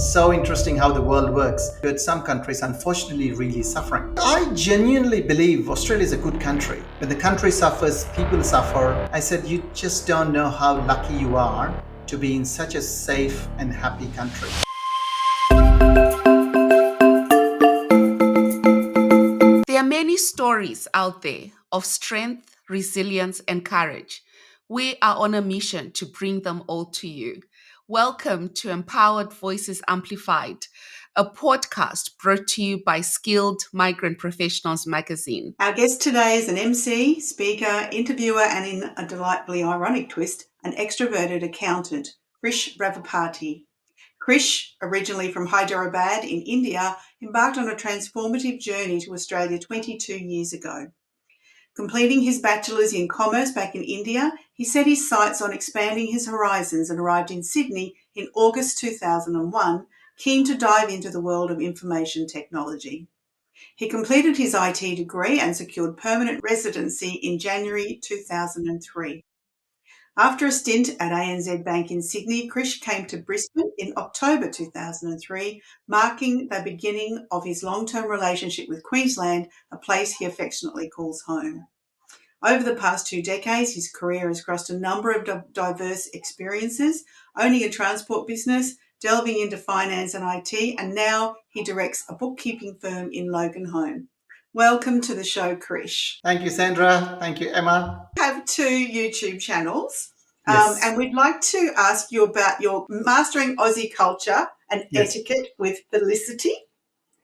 so interesting how the world works. But some countries, unfortunately, really suffering. I genuinely believe Australia is a good country. When the country suffers, people suffer. I said, you just don't know how lucky you are to be in such a safe and happy country. There are many stories out there of strength, resilience, and courage. We are on a mission to bring them all to you. Welcome to Empowered Voices Amplified, a podcast brought to you by Skilled Migrant Professionals magazine. Our guest today is an MC, speaker, interviewer, and in a delightfully ironic twist, an extroverted accountant, Krish Ravipati. Krish, originally from Hyderabad in India, embarked on a transformative journey to Australia 22 years ago. Completing his bachelor's in commerce back in India, he set his sights on expanding his horizons and arrived in Sydney in August 2001, keen to dive into the world of information technology. He completed his IT degree and secured permanent residency in January 2003. After a stint at ANZ Bank in Sydney, Krish came to Brisbane in October 2003, marking the beginning of his long-term relationship with Queensland, a place he affectionately calls home. Over the past 2 decades, his career has crossed a number of diverse experiences, owning a transport business, delving into finance and IT, and now he directs a bookkeeping firm in Logan Home. Welcome to the show, Krish. Thank you, Sandra. Thank you, Emma. We have 2 YouTube channels, Yes. and we'd like to ask you about your Mastering Aussie Culture and Yes. Etiquette with Felicity.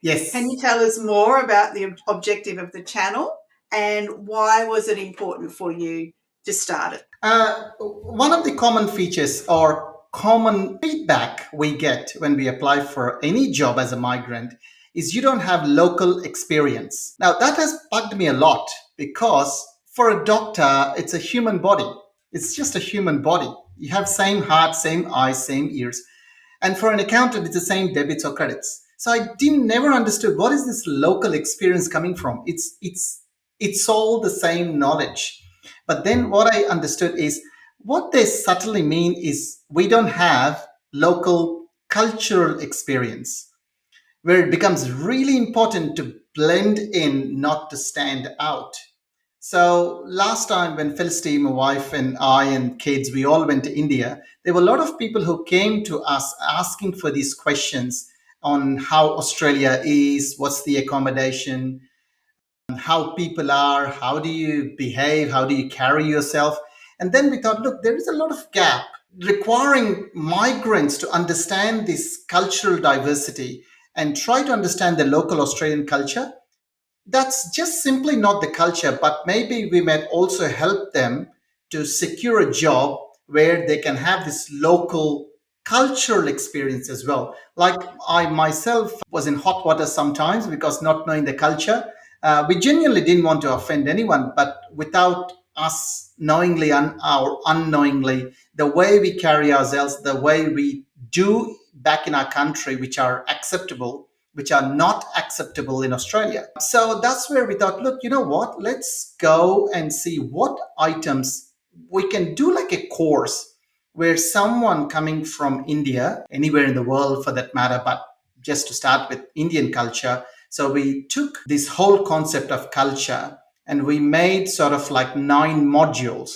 Yes. Can you tell us more about the objective of the channel and why was it important for you to start it? One of the common features or common feedback we get when we apply for any job as a migrant is you don't have local experience. Now, that has bugged me a lot because for a doctor, it's a human body. It's just a human body. You have same heart, same eyes, same ears. And for an accountant, it's the same debits or credits. So I didn't never understood what is this local experience coming from. It's all the same knowledge. But then what I understood is what they subtly mean is we don't have local cultural experience where it becomes really important to blend in, not to stand out. So last time when Felicity, my wife, and I and kids, we all went to India, there were a lot of people who came to us asking for these questions on how Australia is, what's the accommodation, how people are, how do you behave, how do you carry yourself. And then we thought, look, there is a lot of gap requiring migrants to understand this cultural diversity and try to understand the local Australian culture. That's just simply not the culture, but maybe we might also help them to secure a job where they can have this local cultural experience as well. Like I myself was in hot water sometimes because not knowing the culture. We genuinely didn't want to offend anyone, but without us knowingly or unknowingly, the way we carry ourselves, the way we do back in our country, which are acceptable, which are not acceptable in Australia. So that's where we thought, look, you know what? Let's go and see what items we can do like a course where someone coming from India, anywhere in the world for that matter, but just to start with Indian culture. So we took this whole concept of culture and we made sort of like 9 modules,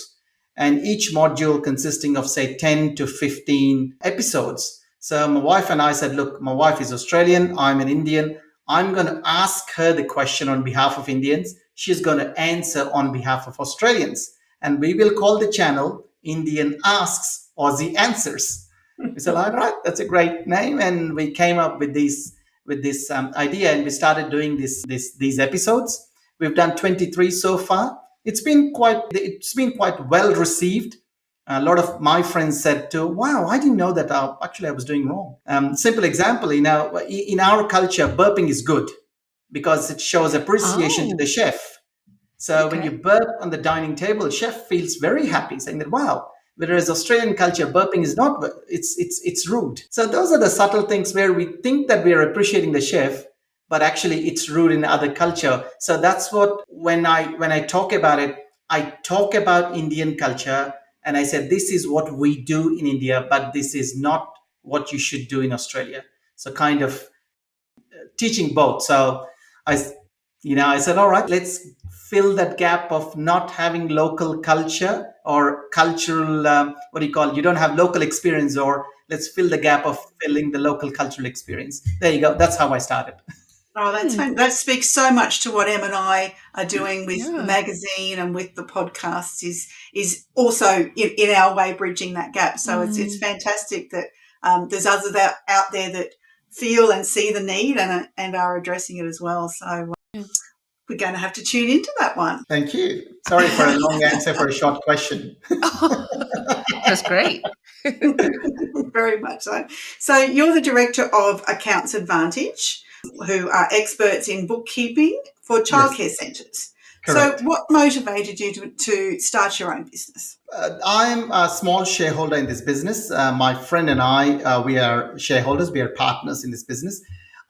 and each module consisting of say 10 to 15 episodes. So my wife and I said, look, my wife is Australian, I'm an Indian. I'm going to ask her the question on behalf of Indians. She's going to answer on behalf of Australians. And we will call the channel Indian Asks, Aussie Answers. We said, all right, that's a great name. And we came up with this idea and we started doing these episodes. We've done 23 so far. It's been quite well received. A lot of my friends said to, wow, I didn't know that actually I was doing wrong. Simple example, in our culture, burping is good because it shows appreciation to the chef. So when you burp on the dining table, chef feels very happy saying that, wow. Whereas Australian culture, burping is not, it's rude. So those are the subtle things where we think that we are appreciating the chef, but actually it's rude in other culture. So that's what, when I talk about it, I talk about Indian culture. And I said, this is what we do in India, but this is not what you should do in Australia. So kind of teaching both. So I, I said, all right, let's fill that gap of not having local culture or cultural, what do you call it? You don't have local experience, or let's fill the gap of filling the local cultural experience. There you go. That's how I started. Oh, Hmm. that speaks so much to what Em and I are doing with the Yeah. magazine and with the podcasts. Is also in our way bridging that gap. So it's Mm. fantastic that there's others out there that feel and see the need and are addressing it as well. So Yeah. we're going to have to tune into that one. Thank you. Sorry for a long answer for a short question. It was great. Very much so. So you're the director of Accounts Advantage, who are experts in bookkeeping for Yes, childcare centres. So correct. what motivated you to start your own business? I'm a small shareholder in this business. My friend and I, we are shareholders, we are partners in this business.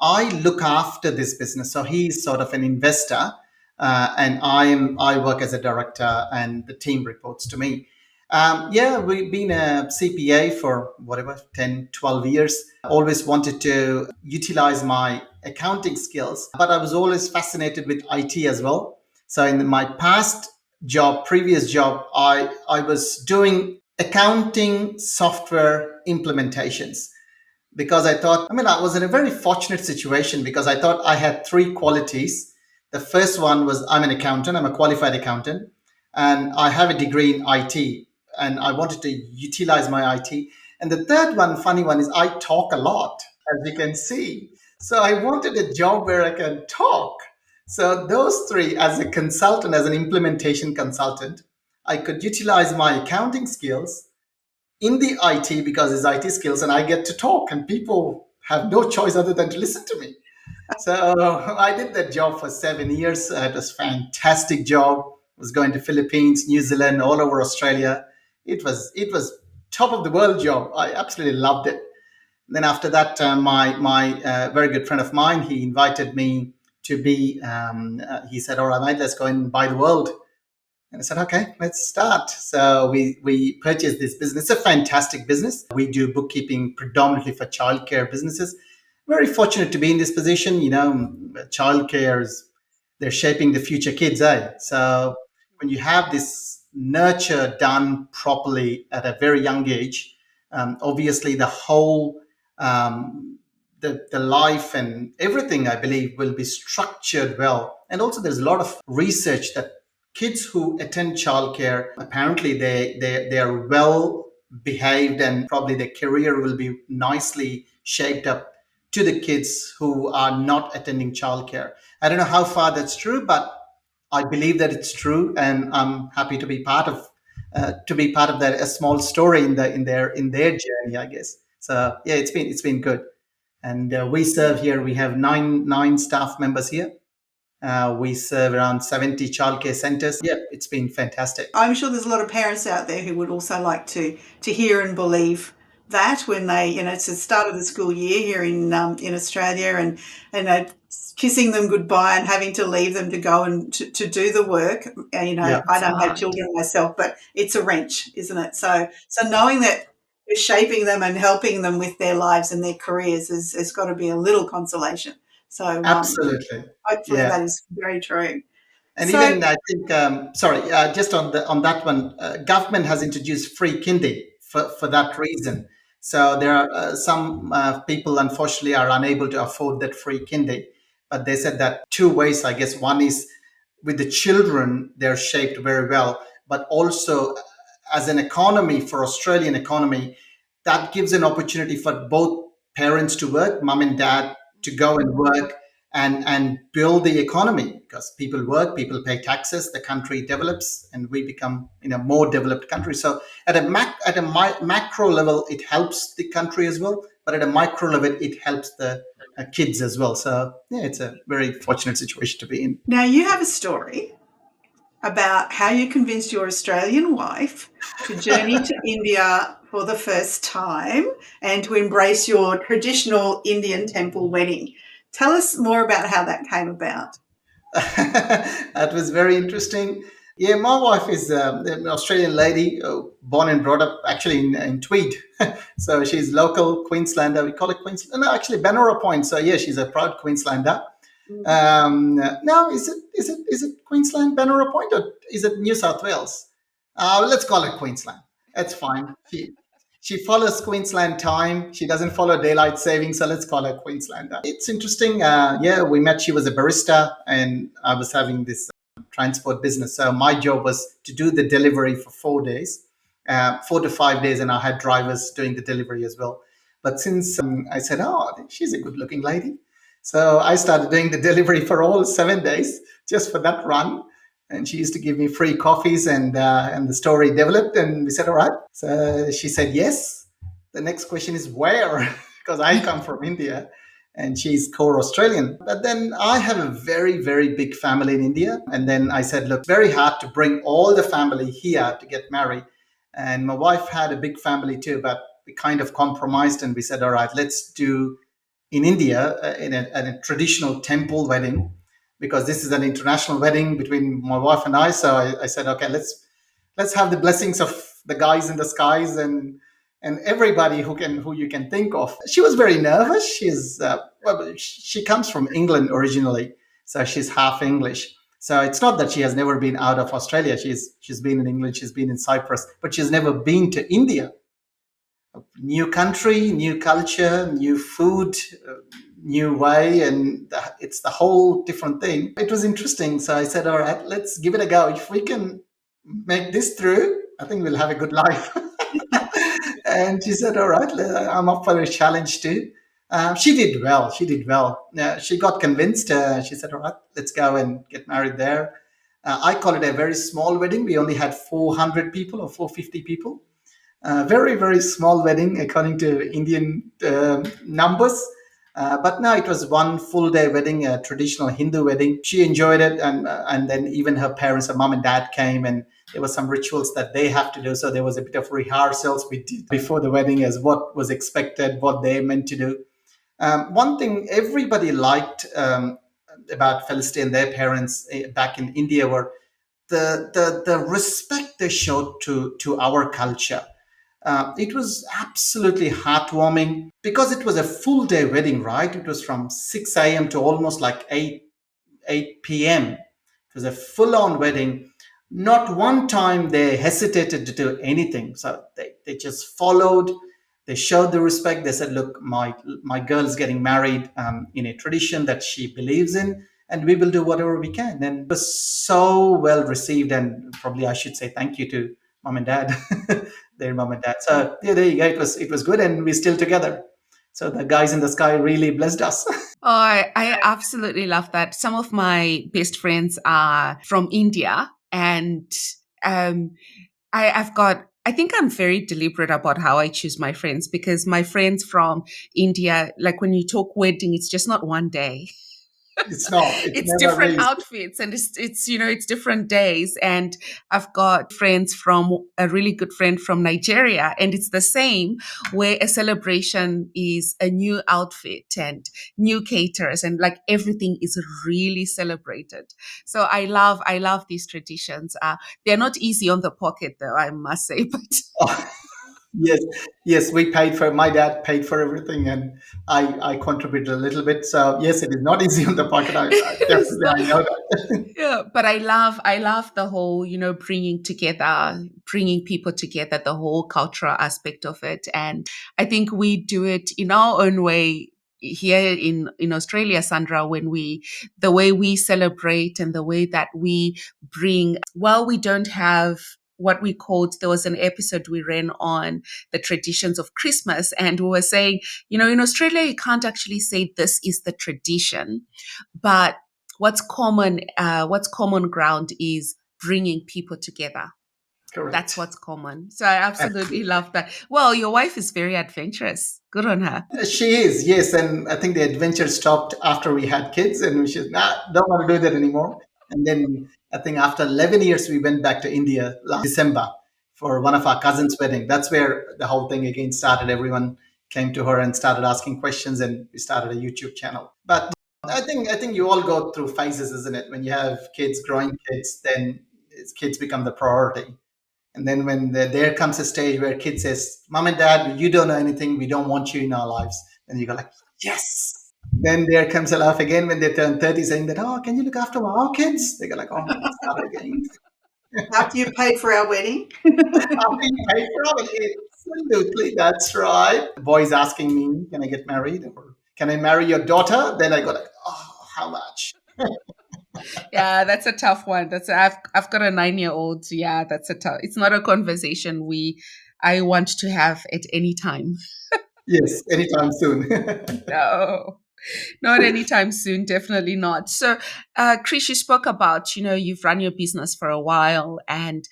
I look after this business. So he's sort of an investor, and I work as a director, and the team reports to me. Yeah, we've been a CPA for whatever, 10, 12 years. Always wanted to utilize my accounting skills, but I was always fascinated with IT as well. So in my previous job, I was doing accounting software implementations because I thought, I mean, I was in a very fortunate situation because I thought I had three qualities. The first one was I'm an accountant, I'm a qualified accountant, and I have a degree in IT, and I wanted to utilize my IT. And the third one, funny one, is I talk a lot, as you can see. So I wanted a job where I can talk. So those three, as a consultant, as an implementation consultant, I could utilize my accounting skills in the IT because it's IT skills, and I get to talk, and people have no choice other than to listen to me. So I did that job for 7 years. It was a fantastic job. I was going to Philippines, New Zealand, all over Australia. It was top of the world job. I absolutely loved it. Then after that, my very good friend of mine, he invited me to be. He said, "All right, mate, let's go and buy the world." And I said, okay, let's start. So we purchased this business. It's a fantastic business. We do bookkeeping predominantly for childcare businesses. Very fortunate to be in this position. Childcare is, they're shaping the future kids, eh? So when you have this nurture done properly at a very young age, obviously the whole the life and everything, I believe, will be structured well. And also there's a lot of research that kids who attend childcare, apparently they are well behaved, and probably their career will be nicely shaped up to the kids who are not attending childcare. I don't know how far that's true, but I believe that it's true, and I'm happy to be part of that, a small story in their journey, I guess. So yeah, it's been good. And we serve here. We have nine staff members here. We serve around 70 childcare centers. Yeah, it's been fantastic. I'm sure there's a lot of parents out there who would also like to hear and believe that when they, it's the start of the school year here in Australia, and kissing them goodbye and having to leave them to go and to do the work. Yeah, I It's don't have hard. children myself, but it's a wrench, isn't it? So knowing that you're shaping them and helping them with their lives and their careers has got to be a little consolation. So absolutely. hopefully Yeah. that is very true. And So even I think, sorry, just on that one, government has introduced free kindy for that reason. So there are some people, unfortunately, are unable to afford that free kindy. But they said that two ways, I guess. One is with the children, they're shaped very well, but also as an economy for Australian economy, that gives an opportunity for both parents to work, mom and dad to go and work and build the economy, because people work, people pay taxes, the country develops, and we become in a more developed country. So at a macro level, it helps the country as well, but at a micro level, it helps the kids as well. So yeah, it's a very fortunate situation to be in. now you have a story about how you convinced your Australian wife to journey to India for the first time and to embrace your traditional Indian temple wedding. Tell us more about how that came about. That was very interesting. Yeah, my wife is an Australian lady, born and brought up actually in Tweed. So she's local Queenslander. We call it Queensland. No, actually, Benora Point. So yeah, she's a proud Queenslander. Now, is it Queensland, Benora Point, or is it New South Wales? Let's call it Queensland. That's fine. She follows Queensland time. She doesn't follow daylight saving, so let's call her Queenslander. It's interesting. Yeah, we met. She was a barista, and I was having this transport business. So my job was to do the delivery for 4 days, 4 to 5 days, and I had drivers doing the delivery as well. But since I said, oh, she's a good-looking lady, so I started doing the delivery for all 7 days just for that run. And she used to give me free coffees, and the story developed. And we said, all right. So she said yes. The next question is where, because I come from India, and she's core Australian. But then I have a very, very big family in India. And then I said, look, very hard to bring all the family here to get married. And my wife had a big family too, but we kind of compromised and we said, all right, let's do in India in a traditional temple wedding, because this is an international wedding between my wife and I. So I said, okay, let's have the blessings of the guys in the skies and everybody who you can think of. She was very nervous. She comes from England originally, so she's half English. So it's not that she has never been out of Australia. She's been in England, she's been in Cyprus, but she's never been to India. New country, new culture, new food, new way, and it's the whole different thing. It was interesting. So I said, all right, let's give it a go. If we can make this through, I think we'll have a good life. And she said, all right, I'm up for a challenge too. She did well. She did well. She got convinced. She said, all right, let's go and get married there. I call it a very small wedding. We only had 400 people or 450 people. Very, very small wedding according to Indian numbers. But no, it was one full day wedding, a traditional Hindu wedding. She enjoyed it, and then even her parents, her mom and dad came, and there were some rituals that they have to do. So there was a bit of rehearsals we did before the wedding as what was expected, what they meant to do. One thing everybody liked about Felicity and their parents back in India were the respect they showed to our culture. It was absolutely heartwarming because it was a full day wedding, right? It was from 6 a.m. to almost like 8 p.m. It was a full on wedding. Not one time they hesitated to do anything. So they just followed, they showed the respect. They said, look, my girl is getting married in a tradition that she believes in, and we will do whatever we can. And it was so well received. And probably I should say thank you to mom and dad, their mom and dad. So yeah, there you go. It was good, and we're still together. So the guys in the sky really blessed us. Oh, I absolutely love that. Some of my best friends are from India, and um, I think I'm very deliberate about how I choose my friends, because my friends from India, like when you talk wedding, it's just not one day. It's not. It's It's never different really. outfits, and it's different days. And I've got friends from a really good friend from Nigeria, and it's the same, where a celebration is a new outfit and new caterers, and like everything is really celebrated. So I love these traditions. They're not easy on the pocket, though, I must say. But Yes, yes, we paid for. My dad paid for everything, and I contributed a little bit. So yes, it is not easy on the pocket. I it's definitely not. I know that. Yeah, but I love the whole, bringing together, bringing people together, the whole cultural aspect of it. And I think we do it in our own way here in Australia, Sandra, the way we celebrate and the way that we bring, while we don't have what we called, there was an episode we ran on the traditions of Christmas, and we were saying, in Australia, you can't actually say this is the tradition, but what's common ground is bringing people together. That's Correct. what's common. So I absolutely Absolutely. love that. Well, your wife is very adventurous. Good on her. She is, yes, and I think the adventure stopped after we had kids, and we said, nah, don't want to do that anymore. And then I think after 11 years, we went back to India last December for one of our cousins' wedding. That's where the whole thing again started. Everyone came to her and started asking questions, and we started a YouTube channel. But I think you all go through phases, isn't it? When you have kids, growing kids, then kids become the priority. And then when there comes a stage where kid says, "Mom and Dad, you don't know anything. We don't want you in our lives," and you go like, "Yes." Then there comes a laugh again when they turn 30, saying that, "Oh, can you look after our kids?" They go like, "Oh, start again." After you paid for our wedding. After you pay for it, absolutely, that's right. The boy's asking me, "Can I get married?" Or "Can I marry your daughter?" Then I go like, "Oh, how much?" Yeah, that's a tough one. I've got a 9-year-old. Yeah, that's a tough. It's not a conversation I want to have at any time. Yes, anytime soon. No. Not anytime soon, definitely not. So, Krish, you spoke about, you've run your business for a while, and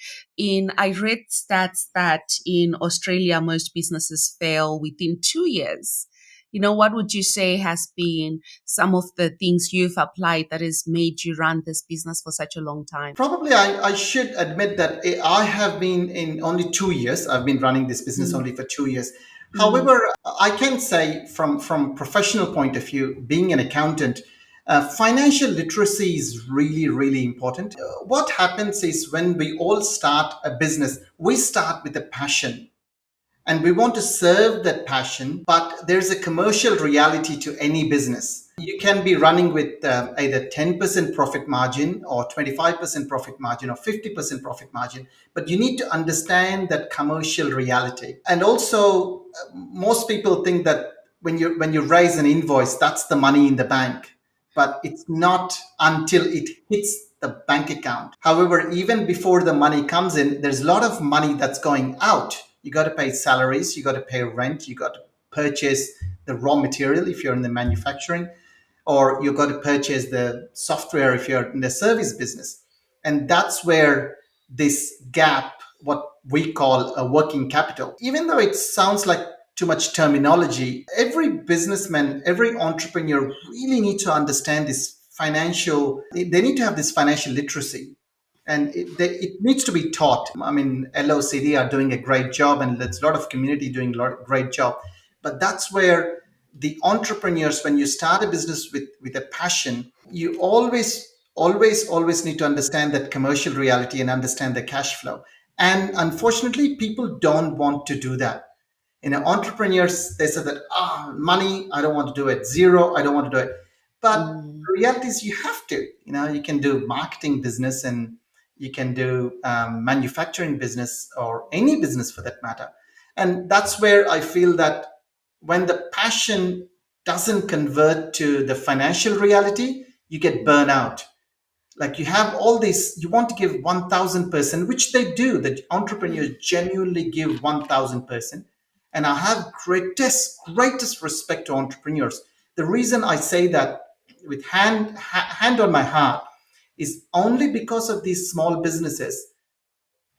I read stats that in Australia, most businesses fail within 2 years. What would you say has been some of the things you've applied that has made you run this business for such a long time? Probably I should admit that I have been in only 2 years. I've been running this business Mm, only for 2 years. mm, However, I can say from professional point of view, being an accountant, financial literacy is really, really important. What happens is when we all start a business, we start with a passion and we want to serve that passion, but there's a commercial reality to any business. You can be running with either 10% profit margin or 25% profit margin or 50% profit margin, but you need to understand that commercial reality. And also, most people think that when you raise an invoice, that's the money in the bank, but it's not until it hits the bank account. However, even before the money comes in, there's a lot of money that's going out. You got to pay salaries, you got to pay rent, you got to purchase the raw material if you're in the manufacturing, or you got to purchase the software if you're in the service business. And that's where this gap, what we call a working capital, even though it sounds like too much terminology, every businessman, every entrepreneur really need to understand this financial, they need to have this financial literacy, and it needs to be taught. I mean, LOCD are doing a great job, and there's a lot of community doing a great job. But that's where the entrepreneurs, when you start a business with a passion, you always need to understand that commercial reality and understand the cash flow. And unfortunately, people don't want to do that. Entrepreneurs, they say that, money, I don't want to do it. Zero, I don't want to do it. But mm, the reality is you have to. You can do marketing business, and you can do manufacturing business, or any business for that matter. And that's where I feel that when the passion doesn't convert to the financial reality, you get burnout. Like, you have all this, you want to give 1000%, which they do. The entrepreneurs genuinely give 1000%. And I have greatest respect to entrepreneurs. The reason I say that with hand on my heart is only because of these small businesses.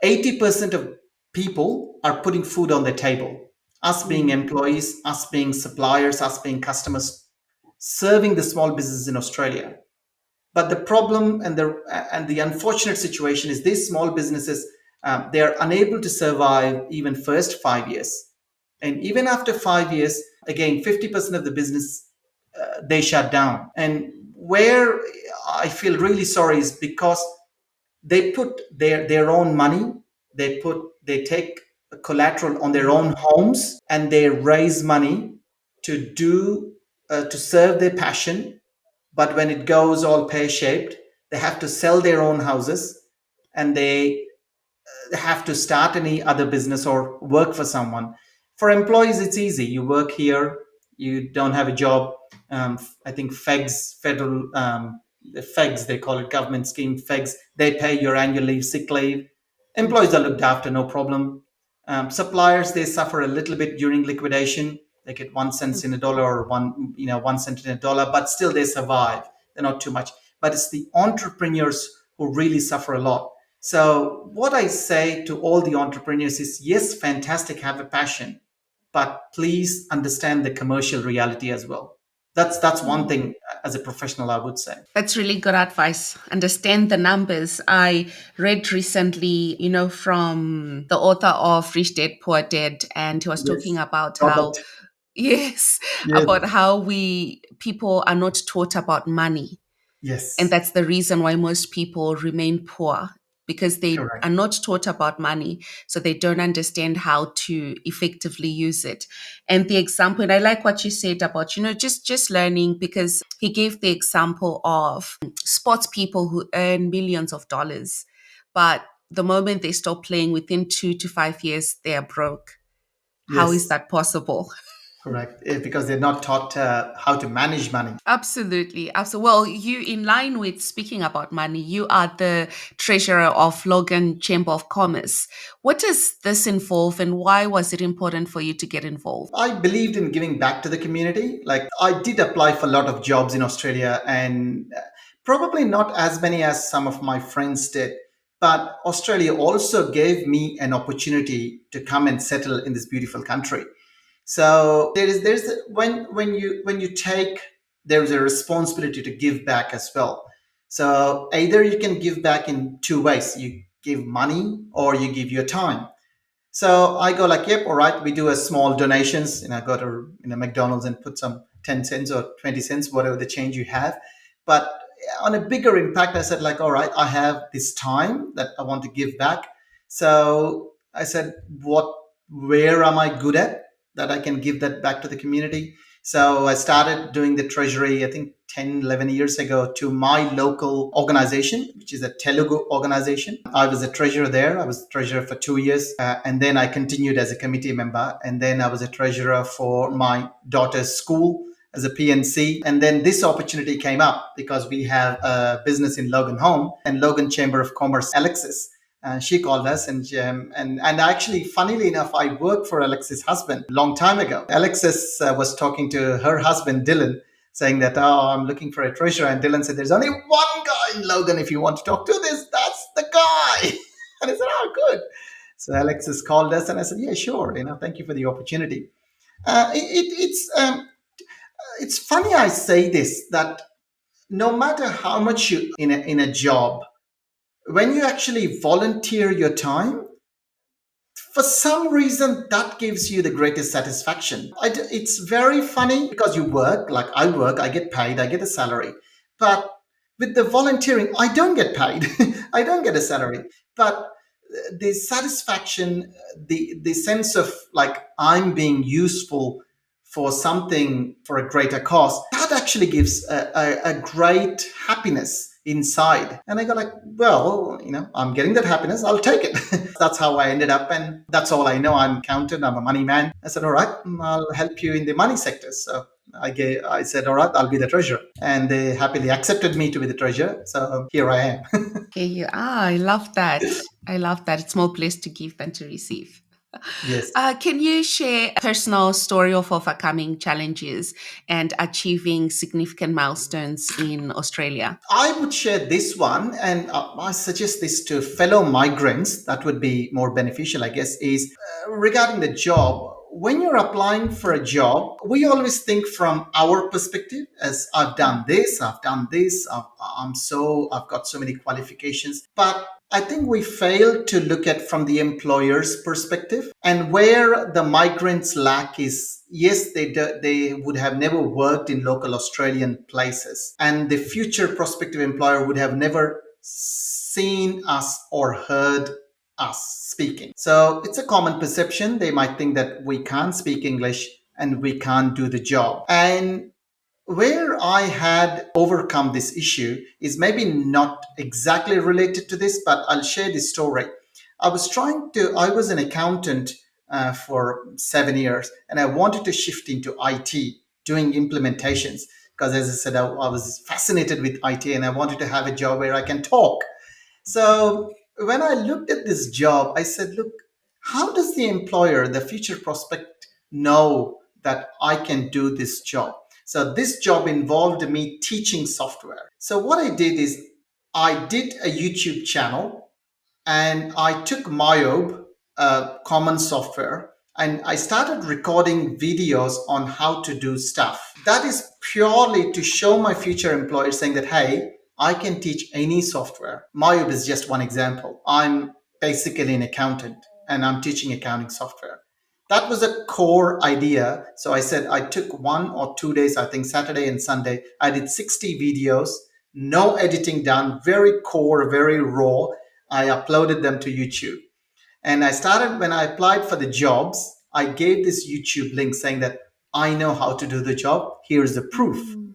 80% of people are putting food on the table. Us being mm, employees, us being suppliers, us being customers, serving the small businesses in Australia. But the problem and the unfortunate situation is these small businesses, they are unable to survive even first 5 years, and even after 5 years, again 50% of the business, they shut down. And where I feel really sorry is because they put their own money, they take collateral on their own homes, and they raise money to do to serve their passion. But when it goes all pear shaped, they have to sell their own houses, and they have to start any other business or work for someone. For employees, it's easy. You work here, you don't have a job. I think federal, the FEGS, they call it government scheme, FEGS, they pay your annual leave, sick leave. Employees are looked after, no problem. Suppliers, they suffer a little bit during liquidation. They get 1 cent in a dollar, or 1 cent in a dollar, but still they survive. They're not too much. But it's the entrepreneurs who really suffer a lot. So, what I say to all the entrepreneurs is, yes, fantastic, have a passion, but please understand the commercial reality as well. That's one mm. thing as a professional I would say. That's really good advice. Understand the numbers. I read recently, from the author of Rich Dad Poor Dad, and he was talking Yes, about how, Robert. yes, Yes, about how people are not taught about money. And yes, that's the reason why most people remain poor, because they are Correct. not taught about money, so they don't understand how to effectively use it. And the example, and I like what you said about, just learning, because he gave the example of sports people who earn millions of dollars, but the moment they stop playing, within 2 to 5 years, they are broke. How is Yes, that possible? correct. Because they're not taught how to manage money. Absolutely. Absolutely. Well, you, in line with speaking about money, you are the treasurer of Logan Chamber of Commerce. What does this involve, and why was it important for you to get involved? I believed in giving back to the community. Like, I did apply for a lot of jobs in Australia, and probably not as many as some of my friends did. But Australia also gave me an opportunity to come and settle in this beautiful country. So when you take, there is a responsibility to give back as well. So either you can give back in two ways: you give money or you give your time. So I go like, yep, all right. We do a small donations, and I go to McDonald's and put some 10 cents or 20 cents, whatever the change you have. But on a bigger impact, I said like, all right, I have this time that I want to give back. So I said, where am I good at that I can give that back to the community? So I started doing the treasury, I think 10, 11 years ago, to my local organization, which is a Telugu organization. I was a treasurer there. I was treasurer for 2 years. And then I continued as a committee member. And then I was a treasurer for my daughter's school as a PNC. And then this opportunity came up because we have a business in Logan Home and Logan Chamber of Commerce, Alexis. She called us, and actually, funnily enough, I worked for Alexis' husband a long time ago. Alexis was talking to her husband Dylan, saying that, oh, I'm looking for a treasurer, and Dylan said, there's only one guy in Logan. If you want to talk to this, that's the guy. And I said, oh, good. So Alexis called us, and I said, yeah, sure. Thank you for the opportunity. It's funny I say this, that no matter how much you in a job, when you actually volunteer your time, for some reason that gives you the greatest satisfaction. It's very funny because you work, like I work, I get paid, I get a salary. But with the volunteering, I don't get paid. I don't get a salary. But the satisfaction, the sense of like I'm being useful for something, for a greater cause, that actually gives a great happiness inside. And I go like, well, I'm getting that happiness, I'll take it. That's how I ended up, and that's all I know. I'm an accountant, I'm a money man. I said, all right, I'll help you in the money sector. So I said, all right, I'll be the treasurer. And they happily accepted me to be the treasurer. So here I am. Here you are. I love that. I love that. It's more blessed to give than to receive. Yes. Can you share a personal story of overcoming challenges and achieving significant milestones in Australia? I would share this one, and I suggest this to fellow migrants. That would be more beneficial, I guess, is regarding the job. When you're applying for a job, we always think from our perspective, as I've done this, I've got so many qualifications. But I think we fail to look at from the employer's perspective, and where the migrants lack is, yes, they would have never worked in local Australian places, and the future prospective employer would have never seen us or heard us speaking. So it's a common perception. They might think that we can't speak English and we can't do the job. And where I had overcome this issue is maybe not exactly related to this, but I'll share this story. I was an accountant for 7 years, and I wanted to shift into IT, doing implementations. Because as I said, I was fascinated with IT, and I wanted to have a job where I can talk. So when I looked at this job, I said, look, how does the employer, the future prospect, know that I can do this job? So this job involved me teaching software. So what I did is I did a YouTube channel, and I took Myob, common software, and I started recording videos on how to do stuff. That is purely to show my future employers, saying that, hey, I can teach any software. Myob is just one example. I'm basically an accountant, and I'm teaching accounting software. That was a core idea. So I said I took 1 or 2 days, I think Saturday and Sunday. I did 60 videos, no editing done, very core, very raw. I uploaded them to YouTube. And I started when I applied for the jobs, I gave this YouTube link saying that I know how to do the job. Here's the proof. Mm.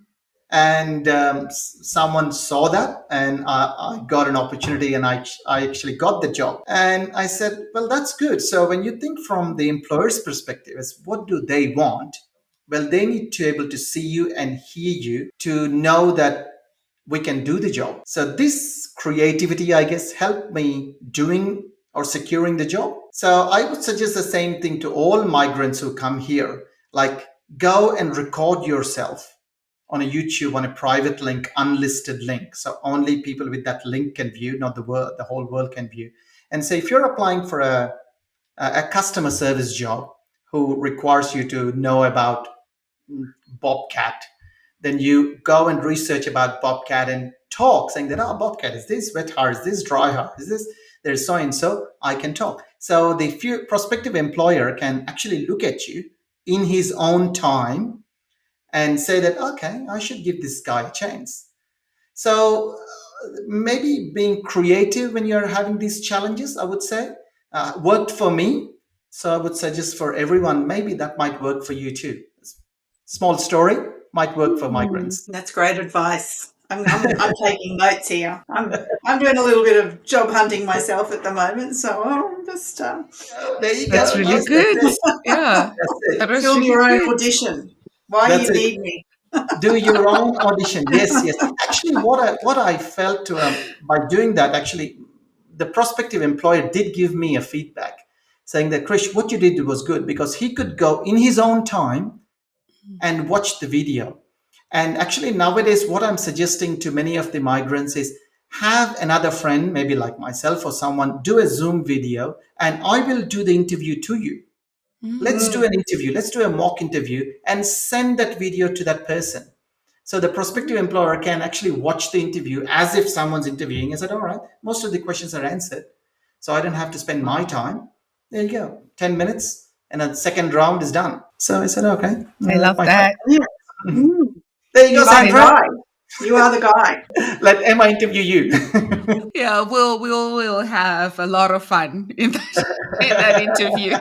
And someone saw that, and I got an opportunity, and I actually got the job. And I said, well, that's good. So when you think from the employer's perspective, is what do they want? Well, they need to be able to see you and hear you to know that we can do the job. So this creativity, I guess, helped me doing or securing the job. So I would suggest the same thing to all migrants who come here. Like, go and record yourself on a YouTube on a private link, unlisted link. So only people with that link can view, not the world, the whole world can view. And say if you're applying for a customer service job who requires you to know about Bobcat, then you go and research about Bobcat and talk, saying that, oh, Bobcat, is this wet hard? Is this dry hard? Is this, there's so and so, I can talk. So the prospective employer can actually look at you in his own time and say that, okay, I should give this guy a chance. So maybe being creative when you're having these challenges, I would say, worked for me. So I would suggest for everyone, maybe that might work for you too. Small story might work for Mm. migrants. That's great advice. I'm taking notes here. I'm doing a little bit of job hunting myself at the moment, so I'll just There you That's go. really That's good. it. Yeah, That's that it. was film really your own good. audition. Why That's you it. need me? Do your own audition. Yes, yes. Actually, what I felt by doing that, actually, the prospective employer did give me a feedback saying that, Krish, what you did was good, because he could go in his own time and watch the video. And actually, nowadays, what I'm suggesting to many of the migrants is have another friend, maybe like myself or someone, do a Zoom video, and I will do the interview to you. Let's Mm. do an interview, let's do a mock interview and send that video to that person. So the prospective employer can actually watch the interview as if someone's interviewing and said, all right, most of the questions are answered. So I don't have to spend my time. There you go, 10 minutes, and a second round is done. So I said, okay, I that love might that. Yeah. work. Mm. There you go, You are the Sandra. guy. You are the guy. Let Emma interview you. Yeah, we'll have a lot of fun in that interview.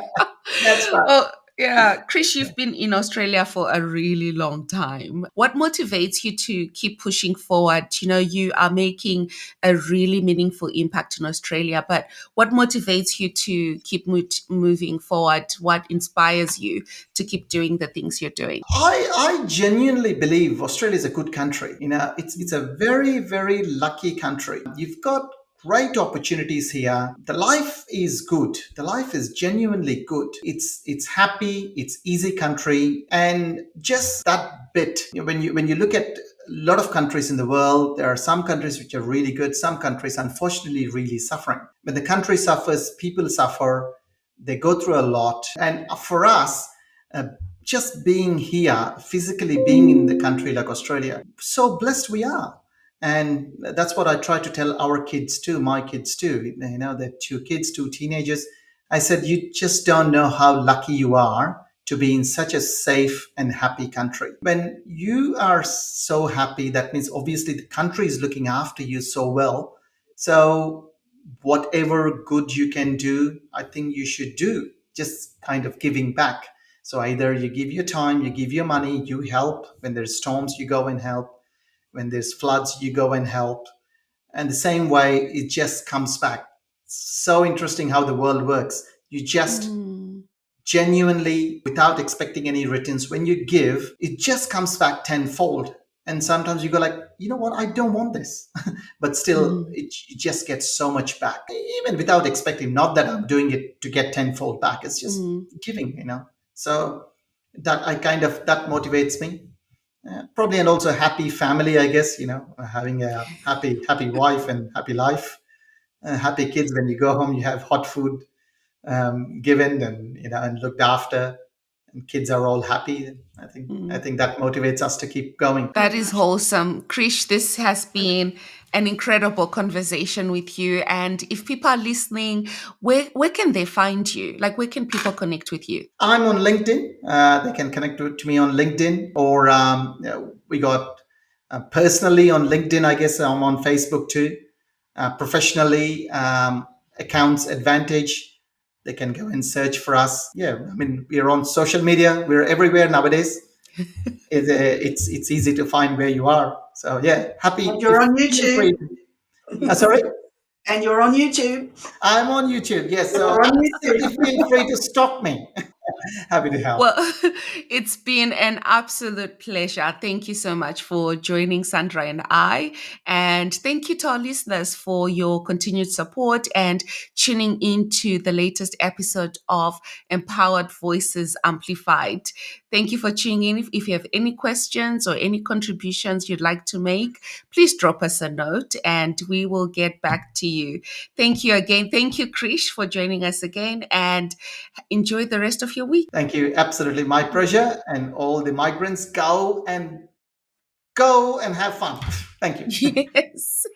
That's fine. Well, yeah, Krish, you've been in Australia for a really long time. What motivates you to keep pushing forward? You know, you are making a really meaningful impact in Australia, but what motivates you to keep moving forward? What inspires you to keep doing the things you're doing? I genuinely believe Australia is a good country. You know, it's a very, very lucky country. You've got great opportunities here. The life is good. The life is genuinely good. It's happy, it's easy country. And just that bit, you know, when you look at a lot of countries in the world, there are some countries which are really good, some countries unfortunately really suffering. When the country suffers, people suffer, they go through a lot. And for us, uh, just being here, physically being in the country like Australia, so blessed we are. And that's what I try to tell our kids too, my kids too. You know, the two kids, two teenagers. I said, you just don't know how lucky you are to be in such a safe and happy country. When you are so happy, that means obviously the country is looking after you so well. So whatever good you can do, I think you should do, just kind of giving back. So either you give your time, you give your money, you help. When there's storms, you go and help. When there's floods, you go and help. And the same way, it just comes back. So interesting how the world works. You just Mm, genuinely, without expecting any returns, when you give, it just comes back tenfold. And sometimes you go like, you know what, I don't want this. But still, mm, it just gets so much back, even without expecting. Not that I'm doing it to get tenfold back. It's just mm. giving, you know. So that I kind of, that motivates me. Probably, and also happy family, I guess, you know, having a happy wife and happy life, happy kids. When you go home, you have hot food given, and you know, and looked after, and kids are all happy. I think that motivates us to keep going. That is wholesome. Krish, this has been an incredible conversation with you. And if people are listening, where can they find you? Like, where can people connect with you? I'm on LinkedIn. They can connect to me on LinkedIn, or you know, we got personally on LinkedIn. I guess I'm on Facebook too. professionally, accounts advantage. They can go and search for us. Yeah, I mean, we're on social media. We're everywhere nowadays. It's easy to find where you are. So yeah, And happy if you're on feel YouTube. free. Sorry, And you're on YouTube. I'm on YouTube. Yes, so You're on absolutely YouTube. feel free to stalk me. Happy to help. Well, it's been an absolute pleasure. Thank you so much for joining Sandra and I. And thank you to our listeners for your continued support and tuning into the latest episode of Empowered Voices Amplified. Thank you for tuning in. If you have any questions or any contributions you'd like to make, please drop us a note and we will get back to you. Thank you again. Thank you, Krish, for joining us again. And enjoy the rest of your week. Thank you. Absolutely my pleasure. And all the migrants go and have fun. Thank you. Yes.